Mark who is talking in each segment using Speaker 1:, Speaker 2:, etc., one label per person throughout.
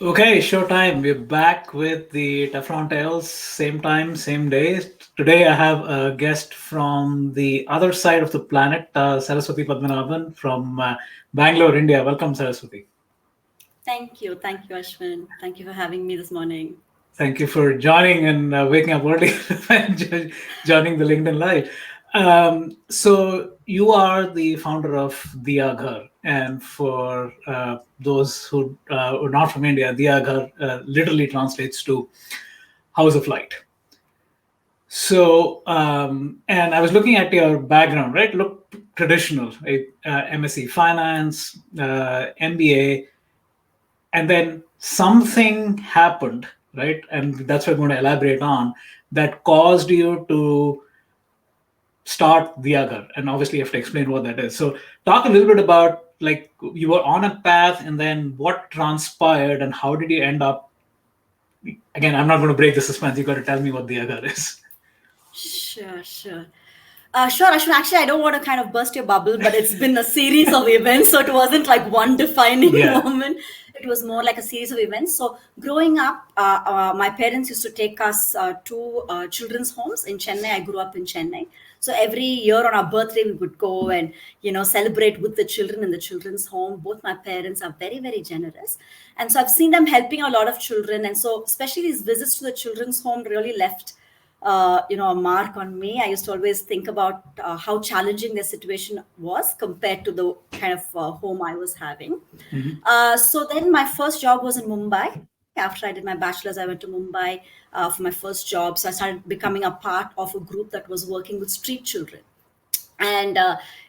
Speaker 1: Okay, showtime. We're back with the Teflon Tales, same time, same day. Today I have a guest from the other side of the planet, Saraswathi Padmanabhan from Bangalore, India. Welcome, Saraswathi.
Speaker 2: Thank you. Thank you, Ashwin. Thank you for having me this morning.
Speaker 1: Thank you for joining and waking up early and joining the LinkedIn Live. So you are the founder of Diya Ghar, and for those who are not from India, Diya Ghar literally translates to house of light. So, and I was looking at your background, right? Look traditional, right? MSc Finance, MBA, and then something happened, right? And that's what I'm going to elaborate on, that caused you to start the other. And obviously, you have to explain what that is. So, talk a little bit about like you were on a path, and then what transpired, and how did you end up? Again, I'm not going to break the suspense. You got to tell me what the other is.
Speaker 2: Sure, sure. Sure, Ashwin. Actually, I don't want to kind of burst your bubble, but it's been a series of events. So it wasn't like one defining
Speaker 1: Yeah.
Speaker 2: moment. It was more like a series of events. So growing up, my parents used to take us to children's homes in Chennai. I grew up in Chennai. So every year on our birthday, we would go and, celebrate with the children in the children's home. Both my parents are very, very generous. And so I've seen them helping a lot of children. And so especially these visits to the children's home really left a mark on me. I used to always think about how challenging the situation was compared to the kind of home I was having.
Speaker 1: Mhm.
Speaker 2: So then my first job was in Mumbai. After I did my bachelor's, I went to Mumbai for my first job. So I started becoming a part of a group that was working with street children. And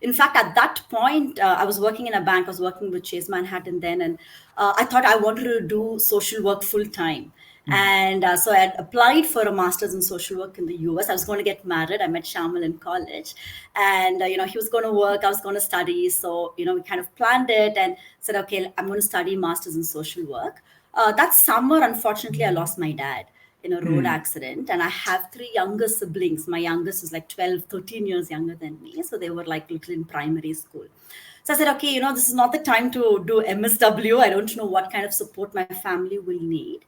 Speaker 2: in fact, at that point, I was working in a bank. I was working with Chase Manhattan then, and I thought I wanted to do social work full time.
Speaker 1: Mhm.
Speaker 2: And so I had applied for a master's in social work in the US. I was going to get married. I met Shamal in college, and he was going to work. I was going to study. So we kind of planned it and said, okay, I'm going to study master's in social work. That summer, unfortunately, I lost my dad in a road
Speaker 1: Mhm.
Speaker 2: accident, and I have three younger siblings. My youngest is like 12, 13 years younger than me, so they were like little in primary school. So I said, okay, this is not the time to do MSW. I don't know what kind of support my family will need.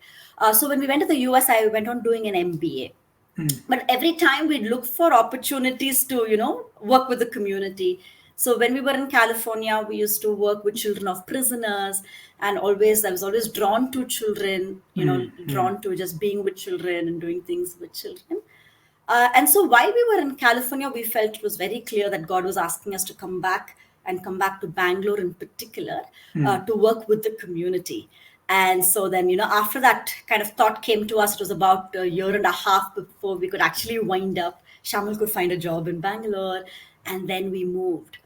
Speaker 2: So when we went to the US, I went on doing an MBA.
Speaker 1: Mhm.
Speaker 2: But every time we'd look for opportunities to work with the community. So when we were in California, we used to work with children of prisoners, and always I was always drawn to children,
Speaker 1: Mhm.
Speaker 2: drawn to just being with children and doing things with children. And so while we were in California, we felt it was very clear that God was asking us to come back, and come back to Bangalore in particular,
Speaker 1: Mhm.
Speaker 2: to work with the community. And so then, after that kind of thought came to us, it was about a year and a half before we could actually wind up. Shamal could find a job in Bangalore, and then we moved.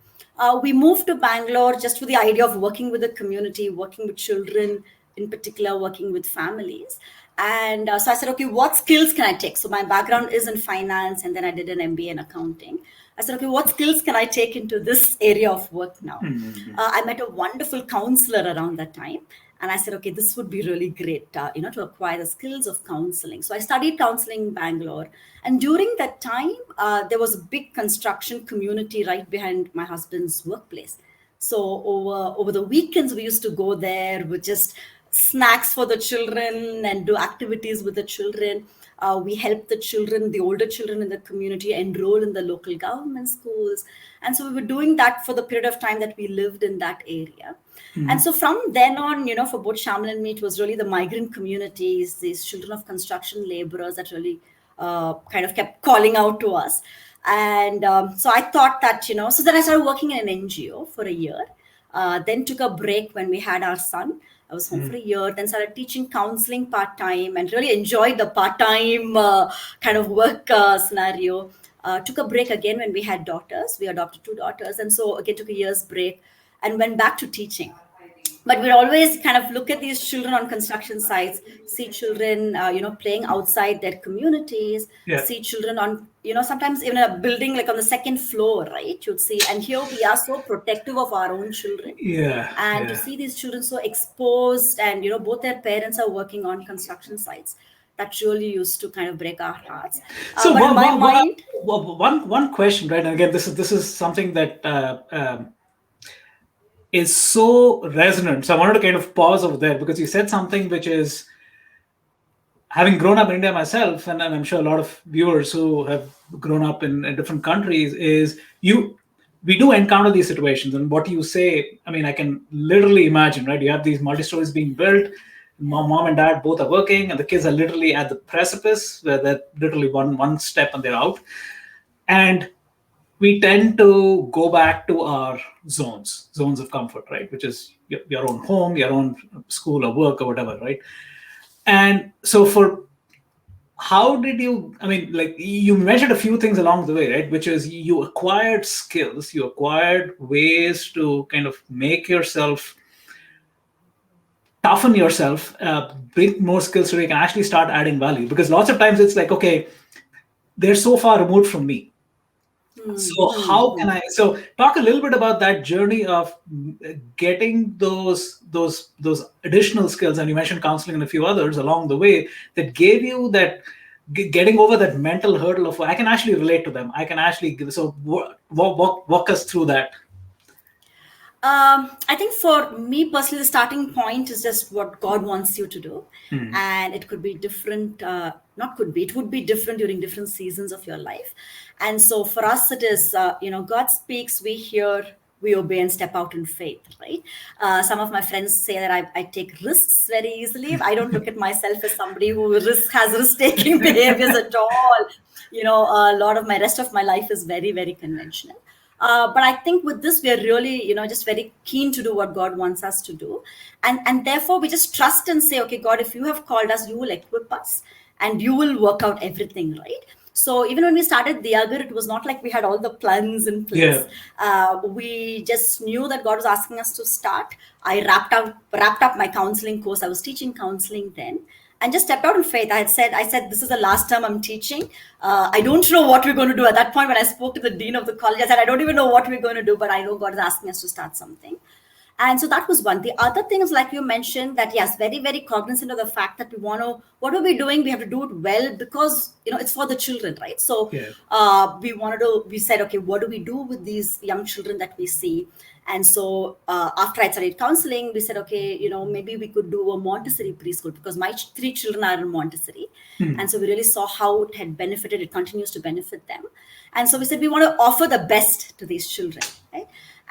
Speaker 2: We moved to Bangalore just with the idea of working with the community, working with children in particular, working with families. And so I said, okay, what skills can I take? So my background is in finance, and then I did an MBA in accounting. I said, okay, what skills can I take into this area of work now?
Speaker 1: Mhm.
Speaker 2: I met a wonderful counselor around that time. And I said, okay, this would be really great, to acquire the skills of counseling. So I studied counseling in Bangalore. And during that time, there was a big construction community right behind my husband's workplace. So over the weekends, we used to go there with just snacks for the children and do activities with the children. We helped the children, the older children in the community, enroll in the local government schools. And so we were doing that for the period of time that we lived in that area. And
Speaker 1: Mhm.
Speaker 2: so from then on, for both Shamal and me, it was really the migrant communities, these children of construction laborers that really kind of kept calling out to us. And so I thought that, so then I started working in an NGO for a year, then took a break when we had our son. I was home for
Speaker 1: Mhm.
Speaker 2: a year, then started teaching counseling part time and really enjoyed the part time kind of work scenario. Took a break again when we had daughters. We adopted two daughters. And so again, took a year's break and went back to teaching. But we'd always kind of look at these children on construction sites, see children playing outside their communities,
Speaker 1: Yeah.
Speaker 2: see children on sometimes even a building like on the second floor, right? You'd see, and here we are so protective of our own children,
Speaker 1: Yeah.
Speaker 2: and to
Speaker 1: Yeah.
Speaker 2: see these children so exposed, and both their parents are working on construction sites, that really used to kind of break our hearts.
Speaker 1: So
Speaker 2: But in my mind,
Speaker 1: one question, right? And again, this is something that is so resonant. So I wanted to kind of pause over there because you said something which is, having grown up in India myself, and I'm sure a lot of viewers who have grown up in different countries, is we do encounter these situations. And what you say, I mean, I can literally imagine, right? You have these multi-stories being built, mom and dad both are working, and the kids are literally at the precipice where they're literally one step and they're out. And we tend to go back to our zones of comfort, right? Which is your own home, your own school or work or whatever, right? And so for how did you, I mean, like you mentioned a few things along the way, right? Which is you acquired skills, you acquired ways to kind of make yourself, toughen yourself, bring more skills so you can actually start adding value. Because lots of times it's like, okay, they're so far removed from me. So how can I? So talk a little bit about that journey of getting those additional skills, and you mentioned counseling and a few others along the way that gave you that getting over that mental hurdle of I can actually relate to them. I can actually give. So walk us through that.
Speaker 2: I think for me personally, the starting point is just what God wants you to do. And it could be different, not could be, it would be different during different seasons of your life. And so for us, it is, God speaks, we hear, we obey and step out in faith, right? Some of my friends say that I take risks very easily. I don't look at myself as somebody who has risk-taking behaviors at all. A lot of my rest of my life is very, very conventional. But I think with this, we are really, just very keen to do what God wants us to do. And therefore, we just trust and say, okay, God, if you have called us, you will equip us and you will work out everything, right? So even when we started the Agar, it was not like we had all the plans in place. We just knew that God was asking us to start. I wrapped up my counseling course. I was teaching counseling then, and just stepped out in faith. I said, this is the last term I'm teaching. I don't know what we're going to do. At that point, when I spoke to the dean of the college, I said, I don't even know what we're going to do, but I know God is asking us to start something. And so that was one. The other thing is, like you mentioned, that yes, very, very cognizant of the fact that we want to, what are we doing? We have to do it well because, it's for the children, right? So we said, okay, what do we do with these young children that we see? And so after I studied counseling, we said, okay, maybe we could do a Montessori preschool because my 3 children are in Montessori. And so we really saw how it had benefited. It continues to benefit them. And so we said, we want to offer the best to these children, right?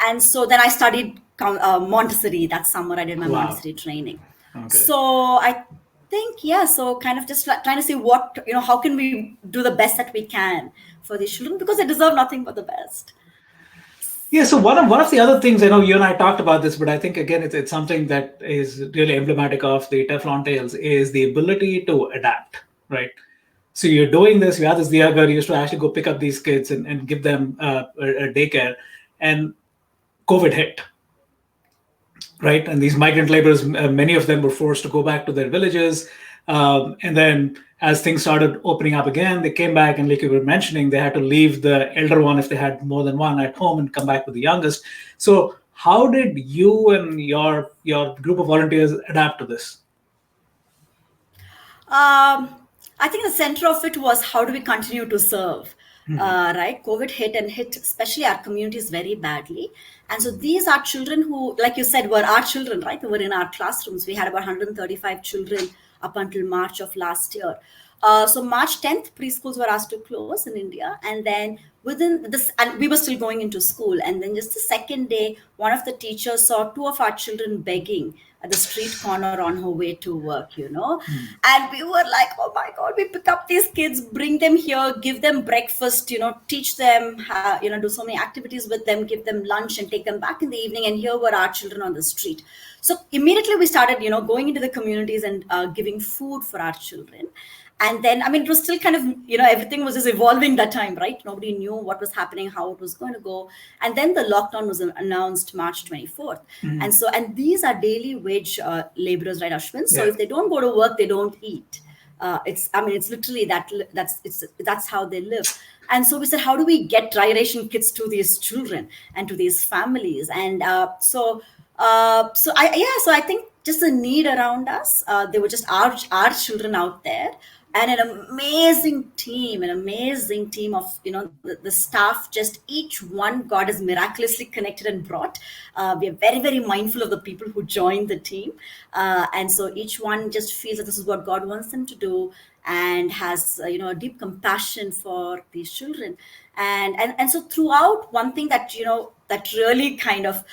Speaker 2: And so then I studied Montessori that summer. I did my Montessori training. Okay. So I think, so kind of just trying to see what, how can we do the best that we can for these children because they deserve nothing but the best.
Speaker 1: Yeah, so one of the other things, I know you and I talked about this, but I think again it's something that is really emblematic of the Teflon tales is the ability to adapt, right? So you're doing this, you have this Diagar, you used to actually go pick up these kids and give them a daycare, and COVID hit, right? And these migrant laborers, many of them were forced to go back to their villages. And then as things started opening up again, they came back, and like you were mentioning, they had to leave the elder one if they had more than one at home and come back with the youngest. So how did you and your group of volunteers adapt to this?
Speaker 2: I think the center of it was how do we continue to serve, right? COVID hit especially our communities very badly. And so these are children who, like you said, were our children, right? They were in our classrooms. We had about 135 children up until March of last year. So March 10th, preschools were asked to close in India. And then within this, and we were still going into school. And then just the second day, one of the teachers saw 2 of our children begging at the street corner on her way to work, And we were like, oh my God, we pick up these kids, bring them here, give them breakfast, teach them, do so many activities with them, give them lunch and take them back in the evening. And here were our children on the street. So immediately we started, going into the communities and giving food for our children. And then, it was still kind of, everything was just evolving that time, right? Nobody knew what was happening, how it was going to go. And then the lockdown was announced March 24th. And these are daily wage laborers, right, Ashwin? So if they don't go to work, they don't eat. It's literally that's how they live. And so we said, how do we get dry ration kits to these children and to these families? And so I think just the need around us, they were just our children out there. and an amazing team of, the staff. Just each one God has miraculously connected and brought. We are very, very mindful of the people who join the team, and so each one just feels that this is what God wants them to do, and has a deep compassion for these children. And so throughout, one thing that that really kind of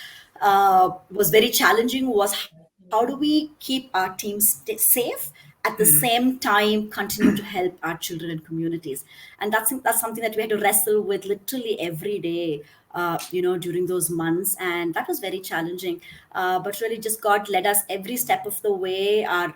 Speaker 2: was very challenging was, how do we keep our teams safe, at the same time continue to help our children and communities. And that's something that we had to wrestle with literally every day, during those months. And that was very challenging, but really just God led us every step of the way. Our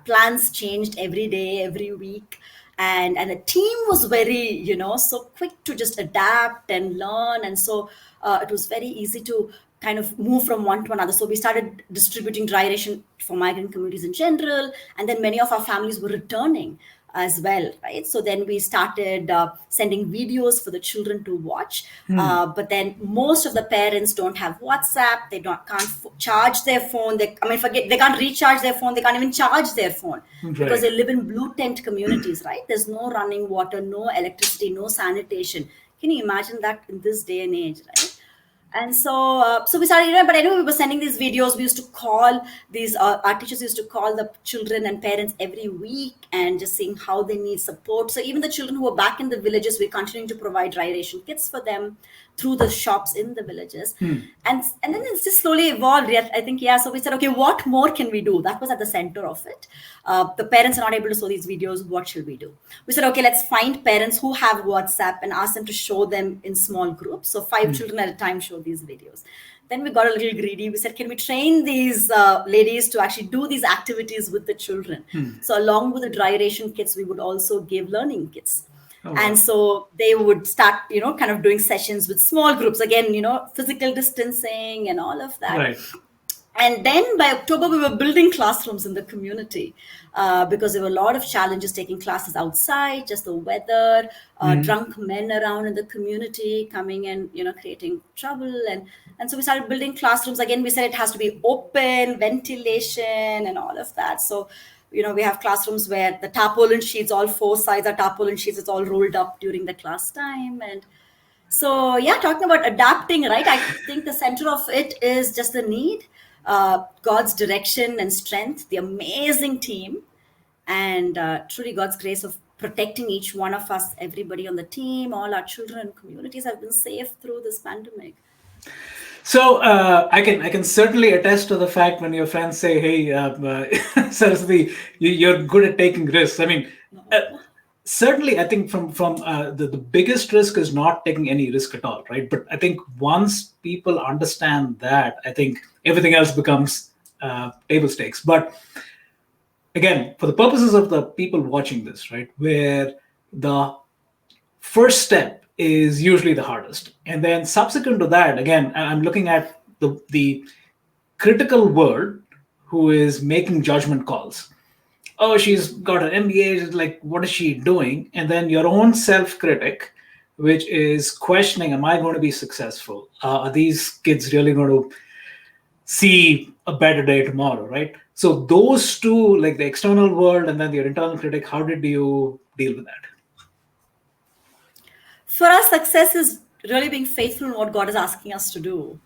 Speaker 2: plans changed every day, every week. And the team was very, so quick to just adapt and learn. And so it was very easy to kind of move from one to another. So we started distributing dry ration for migrant communities in general, and then many of our families were returning as well, right? So then we started sending videos for the children to watch. But then most of the parents don't have WhatsApp. They can't charge their phone. They can't recharge their phone. They can't even charge their phone, because they live in blue tent communities, right? There's no running water, no electricity, no sanitation. Can you imagine that in this day and age, right? And so we started, but anyway, we were sending these videos. We used to call these, our teachers used to call the children and parents every week, and just seeing how they need support. So even the children who were back in the villages, we're continuing to provide dry ration kits for them through the shops in the villages. And then it's just slowly evolved. I think, so we said, okay, what more can we do? That was at the center of it. The parents are not able to show these videos. What shall we do? We said, okay, let's find parents who have WhatsApp and ask them to show them in small groups. So 5 children at a time show these videos. Then we got a little greedy. We said, can we train these ladies to actually do these activities with the children? So along with the dry ration kits, we would also give learning kits. Oh, wow. And so they would start, kind of doing sessions with small groups. Again, physical distancing and all of that. Right. And then by October, we were building classrooms in the community, because there were a lot of challenges taking classes outside, just the weather, drunk men around in the community coming and, creating trouble. And so we started building classrooms. Again, we said it has to be open, ventilation and all of that. So, we have classrooms where the tarpaulin sheets, all 4 sides are tarpaulin sheets, it's all rolled up during the class time. And so, talking about adapting, right? I think the center of it is just the need, God's direction and strength, the amazing team, and truly God's grace of protecting each one of us, everybody on the team, all our children and communities have been safe through this pandemic.
Speaker 1: So I can certainly attest to the fact when your friends say, "Hey, Saraswathi, you're good at taking risks." I mean, certainly, I think from the biggest risk is not taking any risk at all, right? But I think once people understand that, I think everything else becomes table stakes. But again, for the purposes of the people watching this, right, where the first step is usually the hardest, and then subsequent to that, again, I'm looking at the critical world who is making judgment calls. Oh, she's got an MBA, like, what is she doing? And then your own self-critic, which is questioning, am I going to be successful? Are these kids really going to see a better day tomorrow, right? So those two, like the external world and then your internal critic, how did you deal with that?
Speaker 2: For us, success is really being faithful in what God is asking us to do.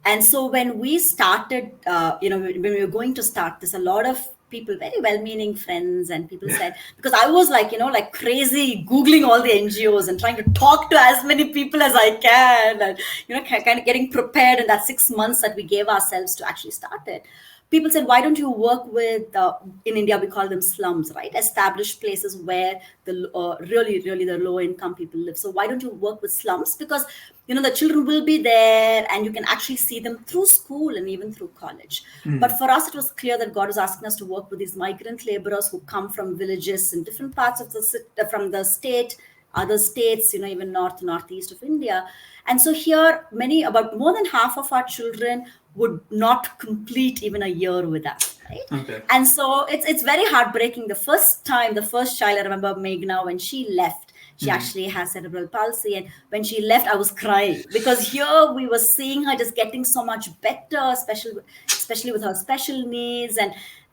Speaker 2: And so when we started, when we were going to start this, a lot of people, very well-meaning friends and people said, because I was like crazy, Googling all the NGOs and trying to talk to as many people as I can, and, kind of getting prepared in that 6 months that we gave ourselves to actually start it. People said, why don't you work with, in India, we call them slums, right? Established places where the really the low income people live. So why don't you work with slums? Because, the children will be there and you can actually see them through school and even through college. But for us, it was clear that God was asking us to work with these migrant laborers who come from villages in different parts of from the state, other states, even northeast of India. And so here, about more than half of our children would not complete even a year with us, right? Okay. And so it's very heartbreaking. The first child, I remember Meghna, when she left, She actually has cerebral palsy. And when she left, I was crying because here we were seeing her just getting so much better, especially with her special needs.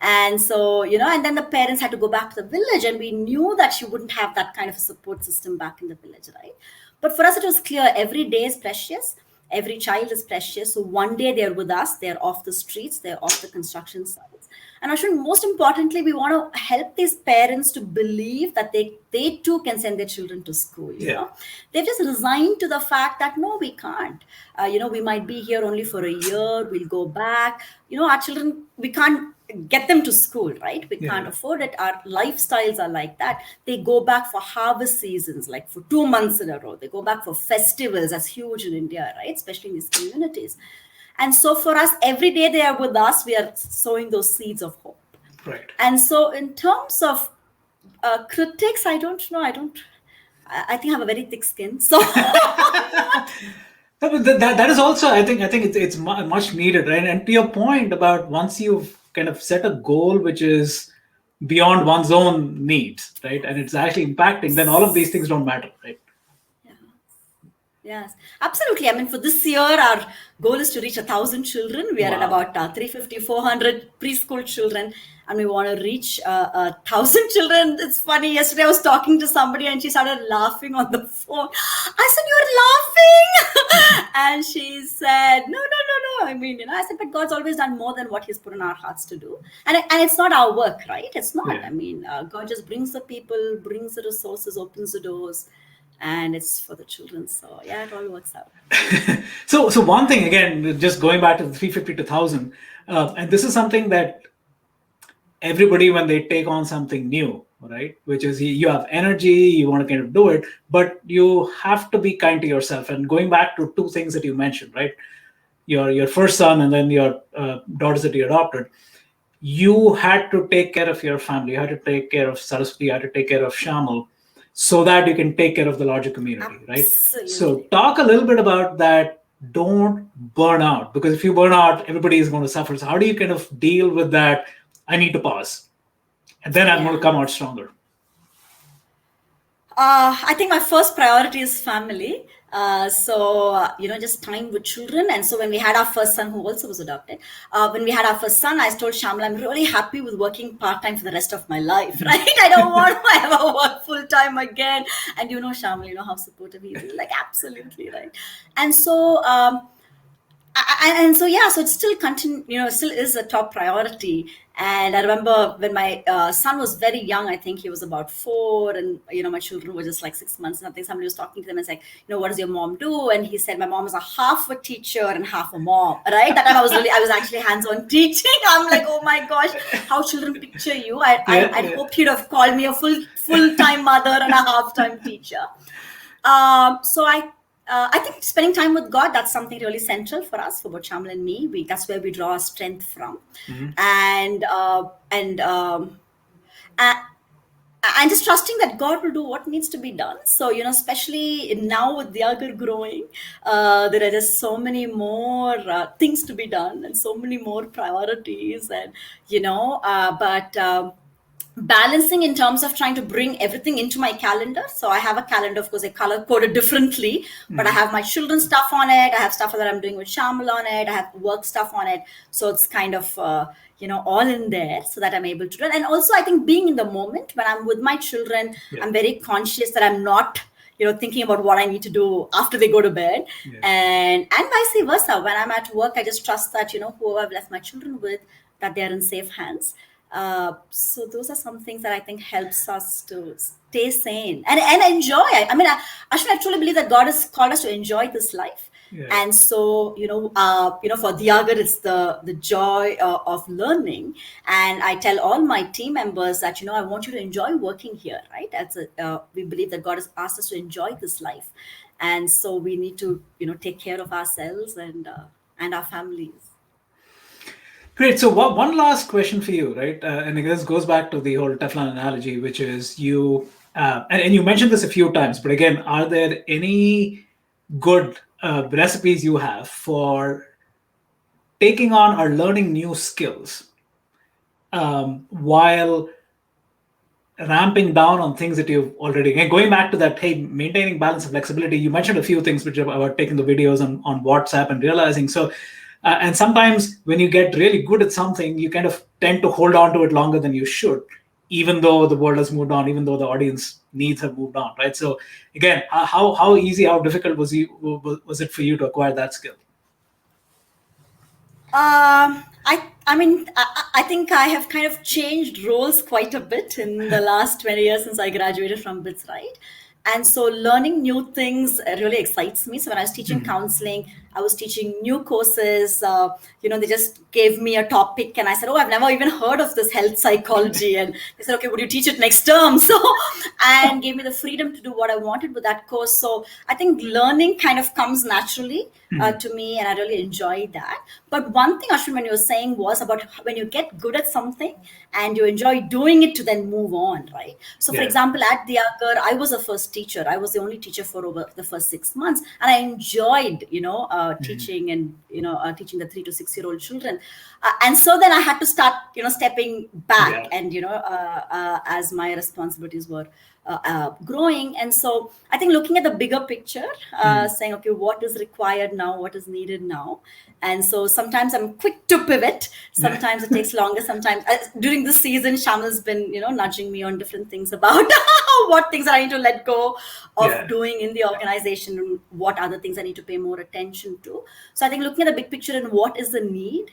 Speaker 2: And so, and then the parents had to go back to the village, and we knew that she wouldn't have that kind of a support system back in the village, right? But for us, it was clear every day is precious. Every child is precious. So one day they're with us, they're off the streets, they're off the construction sites. And Ashwin, most importantly, we want to help these parents to believe that they too can send their children to school. They've just resigned to the fact that no, we can't. We might be here only for a year, we'll go back. Our children, we can't get them to school, right? We can't afford it. Our lifestyles are like that. They go back for harvest seasons, like for 2 months in a row. They go back for festivals. That's huge in India, right? Especially in these communities. And so for us, every day they are with us, we are sowing those seeds of hope.
Speaker 1: Right.
Speaker 2: And so in terms of critics, I don't know. I think I have a very thick skin. So
Speaker 1: that is also, I think it's much needed, right? And to your point about once you've kind of set a goal which is beyond one's own needs, right, and it's actually impacting, then all of these things don't matter, right?
Speaker 2: Yes, absolutely. I mean, for this year, our goal is to reach 1,000 children. We are at about 350, 400 preschool children, and we want to reach 1,000 children. It's funny. Yesterday, I was talking to somebody, and she started laughing on the phone. I said, "You're laughing?" And she said, "No. I mean, I said, but God's always done more than what He's put in our hearts to do, and it's not our work, right? It's not. I mean, God just brings the people, brings the resources, opens the doors." And it's for the children. So yeah, it all works out.
Speaker 1: So one thing, again, just going back to the 350 to 1,000, and this is something that everybody, when they take on something new, right, which is you have energy, you want to kind of do it, but you have to be kind to yourself. And going back to two things that you mentioned, right, your first son and then your daughters that you adopted, you had to take care of your family, you had to take care of Saraswati, you had to take care of Shamal, so that you can take care of the larger community, right?
Speaker 2: Absolutely.
Speaker 1: So talk a little bit about that. Don't burn out, because if you burn out, everybody is going to suffer. So how do you kind of deal with that? I need to pause, and then I'm going to come out stronger.
Speaker 2: I think my first priority is family. Just time with children. And so when we had our first son, who also was adopted, when we had our first son, I told Shamla, I'm really happy with working part-time for the rest of my life, right? I don't want to ever work full-time again. And Shamla, how supportive he is. Like, absolutely, right? And so, so it still is a top priority. And I remember when my son was very young, I think he was about 4, and my children were just like 6 months. And I think somebody was talking to them and said, what does your mom do? And he said, my mom is a half a teacher and half a mom, right? That time I was actually hands-on teaching. I'm like, oh my gosh, how children picture you. I'd hoped he'd have called me a full-time mother and a half-time teacher. So I think spending time with God, that's something really central for us, for both Shamal and me. That's where we draw our strength from. And just trusting that God will do what needs to be done. So, especially now with Diagar growing, there are just so many more things to be done and so many more priorities. And, balancing in terms of trying to bring everything into my calendar. So I have a calendar, of course, I color coded differently, but I have my children's stuff on it. I have stuff that I'm doing with Shamal on it. I have work stuff on it. So it's kind of, all in there so that I'm able to run. And also, I think being in the moment when I'm with my children, I'm very conscious that I'm not, thinking about what I need to do after they go to bed. And vice versa. When I'm at work, I just trust that, whoever I've left my children with, that they're in safe hands. So those are some things that I think helps us to stay sane and enjoy. I mean, I truly believe that God has called us to enjoy this life. And so, for Diagar, it's the joy of learning. And I tell all my team members that, I want you to enjoy working here, right? We believe that God has asked us to enjoy this life. And so we need to, take care of ourselves and our families.
Speaker 1: Great. So one last question for you, right? And this goes back to the whole Teflon analogy, which is you, and you mentioned this a few times, but again, are there any good recipes you have for taking on or learning new skills while ramping down on things that you've already, again, going back to that, hey, maintaining balance and flexibility. You mentioned a few things which are about taking the videos on WhatsApp and realizing. So, and sometimes when you get really good at something, you kind of tend to hold on to it longer than you should, even though the world has moved on, even though the audience needs have moved on, right? So again, how easy, how difficult was it for you to acquire that skill?
Speaker 2: I mean, I think I have kind of changed roles quite a bit in the last 20 years since I graduated from BITS, right? And so learning new things really excites me. So when I was teaching counseling, I was teaching new courses. They just gave me a topic and I said, oh, I've never even heard of this health psychology. And they said, okay, would you teach it next term? So, and gave me the freedom to do what I wanted with that course. So I think learning kind of comes naturally to me, and I really enjoyed that. But one thing, Ashwin, when you were saying was about when you get good at something and you enjoy doing it to then move on, right? So, for example, at the Agar, I was a first teacher. I was the only teacher for over the first 6 months, and I enjoyed, teaching and teaching the 3 to 6 year old children. And so then I had to start, stepping back, and as my responsibilities were growing. And so I think looking at the bigger picture, saying, okay, what is required now? What is needed now? And so sometimes I'm quick to pivot. Sometimes it takes longer. Sometimes during this season, Shamal's been, nudging me on different things about what things I need to let go of doing in the organization and what other things I need to pay more attention to. So I think looking at the big picture and what is the need.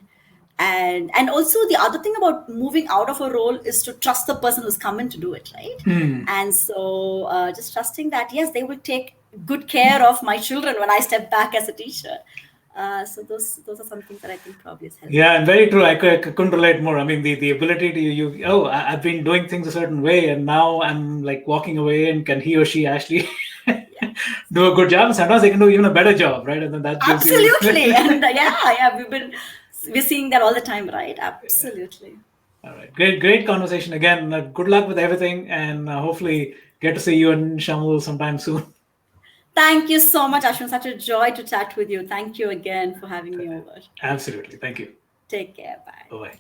Speaker 2: And also the other thing about moving out of a role is to trust the person who's come in to do it, right? And so just trusting that, yes, they will take good care of my children when I step back as a teacher. So those are some things that I think probably has helped.
Speaker 1: Yeah, and very true. I couldn't relate more. I mean, the ability to I've been doing things a certain way, and now I'm like walking away, and can he or she actually do a good job? And sometimes they can do even a better job, right? And then that gives
Speaker 2: absolutely. And we're seeing that all the time, right? Absolutely.
Speaker 1: All right, great conversation again. Good luck with everything, and hopefully get to see you and Shamal sometime soon.
Speaker 2: Thank you so much, Ashwin. Such a joy to chat with you. Thank you again for having me over.
Speaker 1: Absolutely. Thank you.
Speaker 2: Take care. Bye.
Speaker 1: Bye-bye.